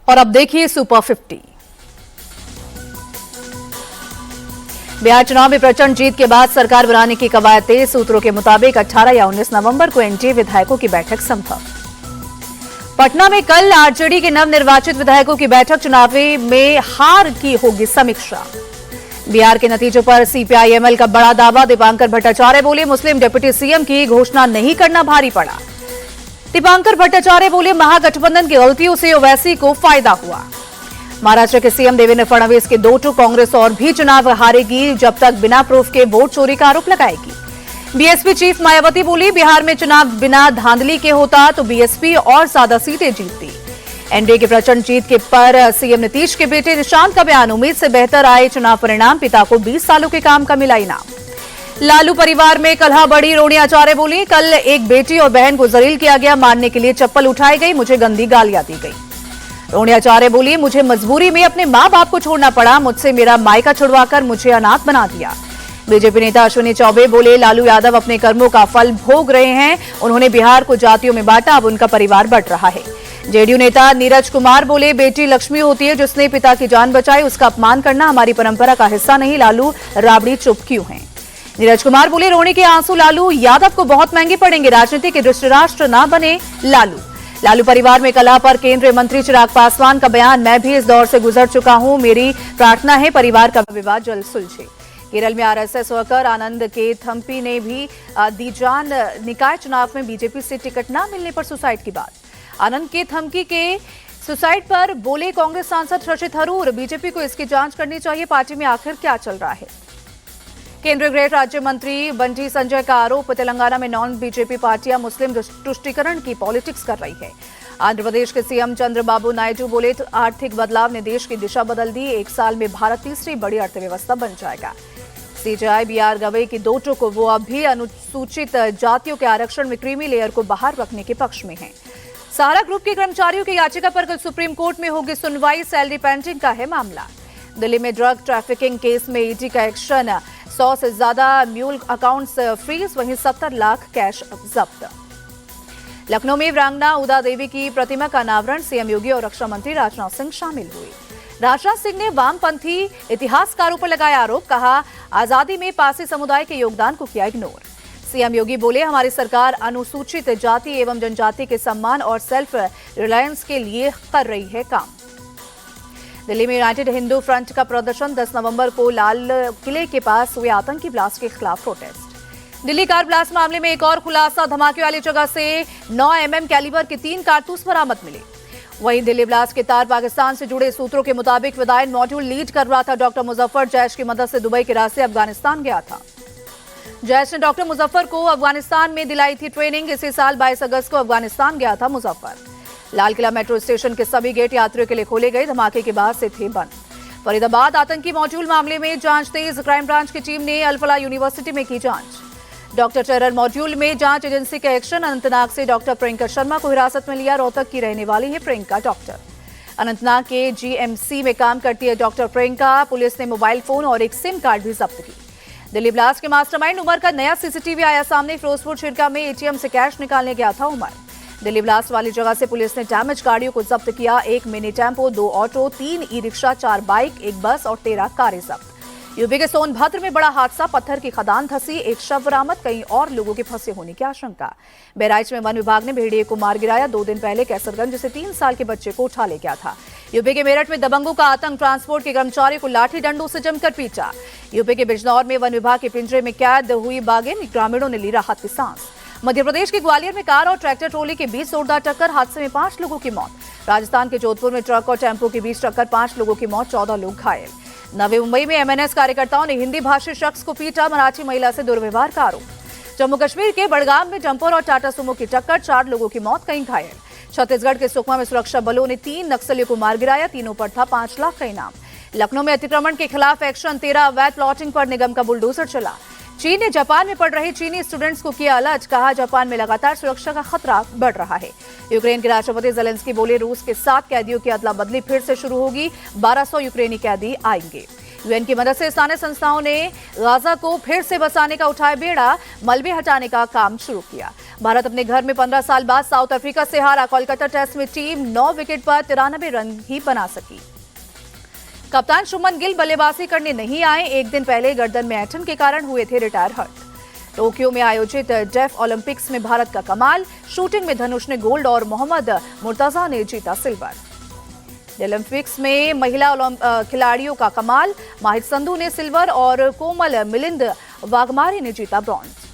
और अब देखिए सुपर 50। बिहार चुनाव में प्रचंड जीत के बाद सरकार बनाने की कवायद तेज। सूत्रों के मुताबिक 18 या 19 नवंबर को एनडीए विधायकों की बैठक संभव। पटना में कल आरजेडी के नवनिर्वाचित विधायकों की बैठक। चुनावी में हार की होगी समीक्षा। बिहार के नतीजों पर सीपीआई-एमएल का बड़ा दावा। दीपांकर भट्टाचार्य बोले, मुस्लिम डिप्टी सीएम की घोषणा नहीं करना भारी पड़ा। दीपांकर भट्टाचार्य बोले, महागठबंधन की गलतियों से ओवैसी को फायदा हुआ। महाराष्ट्र के सीएम देवेंद्र फडणवीस के 2 कांग्रेस और भी चुनाव हारेगी जब तक बिना प्रूफ के वोट चोरी का आरोप लगाएगी। बीएसपी चीफ मायावती बोली, बिहार में चुनाव बिना धांधली के होता तो बीएसपी और ज्यादा सीटें जीतती। एनडीए की प्रचंड जीत के पर सीएम नीतीश के बेटे निशांत का बयान, उम्मीद से बेहतर आए चुनाव परिणाम। पिता को 20 सालों के काम का मिला इनाम। लालू परिवार में कलह बढ़ी। रोनी आचार्य बोली, कल एक बेटी और बहन को जलील किया गया, मारने के लिए चप्पल उठाई गई, मुझे गंदी गालियां दी गई। रोनी आचार्य बोली, मुझे मजबूरी में अपने मां बाप को छोड़ना पड़ा, मुझसे मेरा मायका छुड़वाकर मुझे अनाथ बना दिया। बीजेपी नेता अश्विनी चौबे बोले, लालू यादव अपने कर्मों का फल भोग रहे हैं, उन्होंने बिहार को जातियों में बांटा, अब उनका परिवार बंट रहा है। जेडीयू नेता नीरज कुमार बोले, बेटी लक्ष्मी होती है, जिसने पिता की जान बचाई, उसका अपमान करना हमारी परंपरा का हिस्सा नहीं। लालू राबड़ी चुप क्यों हैं? नीरज कुमार बोले, रोने के आंसू लालू यादव को बहुत महंगे पड़ेंगे, राजनीति के धृतराष्ट्र न बने लालू। लालू परिवार में कलह पर केंद्रीय मंत्री चिराग पासवान का बयान, मैं भी इस दौर से गुजर चुका हूं, मेरी प्रार्थना है परिवार का विवाद जल्द सुलझे। केरल में आरएसएस वर्कर आनंद के थम्पी ने भी दी जान। निकाय चुनाव में बीजेपी से टिकट न मिलने पर सुसाइड की बात। आनंद के थम्पी के सुसाइड पर बोले कांग्रेस सांसद शशि थरूर, बीजेपी को इसकी जांच करनी चाहिए, पार्टी में आखिर क्या चल रहा है। केंद्रीय गृह राज्य मंत्री बंटी संजय का आरोप, तेलंगाना में नॉन बीजेपी पार्टियां मुस्लिम तुष्टीकरण की पॉलिटिक्स कर रही है। आंध्र प्रदेश के सीएम चंद्रबाबू नायडू बोले, आर्थिक बदलाव ने देश की दिशा बदल दी, 1 साल में भारत तीसरी बड़ी अर्थव्यवस्था बन जाएगा। सीजेआई बीआर गवई की 2 को वो अब भी अनुसूचित जातियों के आरक्षण में क्रीमी लेयर को बाहर रखने के पक्ष में है। सहारा ग्रुप के कर्मचारियों की याचिका पर कल सुप्रीम कोर्ट में होगी सुनवाई। सैलरी पेंडिंग का है मामला। दिल्ली में ड्रग ट्रैफिकिंग केस में ईडी का एक्शन, 100 से ज्यादा म्यूल अकाउंट्स फ्रीज, वहीं 70 लाख कैश जब्त। लखनऊ में वीरांगना उदा देवी की प्रतिमा का अनावरण, सीएम योगी और रक्षा मंत्री राजनाथ सिंह शामिल हुए। राजनाथ सिंह ने वामपंथी इतिहासकारों पर लगाया आरोप, कहा आजादी में पारसी समुदाय के योगदान को किया इग्नोर। सीएम योगी बोले, हमारी सरकार अनुसूचित जाति एवं जनजाति के सम्मान और सेल्फ रिलायंस के लिए कर रही है काम। दिल्ली में यूनाइटेड हिंदू फ्रंट का प्रदर्शन, 10 नवंबर को लाल किले के पास हुए आतंकी ब्लास्ट के खिलाफ प्रोटेस्ट। दिल्ली कार ब्लास्ट मामले में एक और खुलासा, धमाके वाली जगह से 9 mm कैलिबर के 3 कारतूस बरामद मिले। वहीं दिल्ली ब्लास्ट के तार पाकिस्तान से जुड़े सूत्रों के मुताबिक विदायन मॉड्यूल लीड कर रहा था। डॉक्टर मुजफ्फर जैश की मदद से दुबई के रास्ते अफगानिस्तान गया था। जैश ने डॉक्टर मुजफ्फर को अफगानिस्तान में दिलाई थी ट्रेनिंग। इसी साल 22 अगस्त को अफगानिस्तान गया था मुजफ्फर। लाल किला मेट्रो स्टेशन के सभी गेट यात्रियों के लिए खोले गए, धमाके के बाद से थे बंद। फरीदाबाद आतंकी मॉड्यूल मामले में जांच तेज, क्राइम ब्रांच की टीम ने अल्फला यूनिवर्सिटी में की जांच। डॉक्टर टेरर मॉड्यूल में जांच एजेंसी का एक्शन, अनंतनाग से डॉक्टर प्रियंका शर्मा को हिरासत में लिया। रोहतक की रहने वाली है प्रियंका डॉक्टर। अनंतनाग के जीएमसी में काम करती है डॉक्टर प्रियंका। पुलिस ने मोबाइल फोन और एक सिम कार्ड भी जब्त की। दिल्ली ब्लास्ट के मास्टरमाइंड उमर का नया सीसीटीवी आया सामने। फिरोजपुर छिड़का में एटीएम से कैश निकालने गया था उमर। दिल्ली ब्लास्ट वाली जगह से पुलिस ने डैमेज गाड़ियों को जब्त किया। 1 mini tempo, 2 auto, 3 e rickshaw, 4 bike, 1 बस और 13 कारें जब्त। यूपी के सोनभद्र में बड़ा हादसा, पत्थर की खदान धंसी, 1 शव बरामद, कई और लोगों के फंसे होने की आशंका। बहराइच में वन विभाग ने भेड़िए को मार गिराया। 2 दिन पहले कैसरगंज से 3 साल के बच्चे को उठा ले गया था। यूपी के मेरठ में दबंगों का आतंक, ट्रांसपोर्ट के कर्मचारी को लाठी डंडों से जमकर पीटा। यूपी के बिजनौर में वन विभाग के पिंजरे में कैद हुई बाघिन, ग्रामीणों ने ली राहत की सांस। मध्य प्रदेश के ग्वालियर में कार और ट्रैक्टर ट्रॉली के बीच जोरदार टक्कर, हादसे में 5 लोगों की मौत। राजस्थान के जोधपुर में ट्रक और टेम्पो के बीच टक्कर, 5 लोगों की मौत, 14 लोग घायल। नवी मुंबई में एमएनएस कार्यकर्ताओं ने हिंदी भाषी शख्स को पीटा, मराठी महिला से दुर्व्यवहार का आरोप। जम्मू कश्मीर के बड़गाम में डंपर और टाटा सुमो की टक्कर, 4 लोगों की मौत, कई घायल। छत्तीसगढ़ के सुकमा में सुरक्षा बलों ने 3 नक्सलियों को मार गिराया, तीनों पर था 5 लाख का इनाम। लखनऊ में अतिक्रमण के खिलाफ एक्शन, 13 अवैध प्लॉटिंग पर निगम का बुलडोजर चला। चीन ने जापान में पढ़ रहे चीनी स्टूडेंट्स को किया अलर्ट, कहा जापान में लगातार सुरक्षा का खतरा बढ़ रहा है। यूक्रेन के राष्ट्रपति जेलेंस्की बोले, रूस के 7 कैदियों की अदला बदली फिर से शुरू होगी, 1200 यूक्रेनी कैदी आएंगे। यूएन की मदद से स्थानीय संस्थाओं ने गाजा को फिर से बसाने का उठाया बेड़ा, मलबे हटाने का काम शुरू किया। भारत अपने घर में 15 साल बाद साउथ अफ्रीका से हारा। कोलकाता टेस्ट में टीम 9 विकेट पर 93 रन ही बना सकी। कप्तान शुभमन गिल बल्लेबाजी करने नहीं आए। एक दिन पहले गर्दन में ऐंठन के कारण हुए थे रिटायर हर्ट। टोक्यो में आयोजित डेफ ओलंपिक्स में भारत का कमाल। शूटिंग में धनुष ने गोल्ड और मोहम्मद मुर्तजा ने जीता सिल्वर। ओलंपिक्स में महिला खिलाड़ियों का कमाल। माहित संधू ने सिल्वर और कोमल मिलिंद वाघमारे ने जीता ब्रॉन्ज।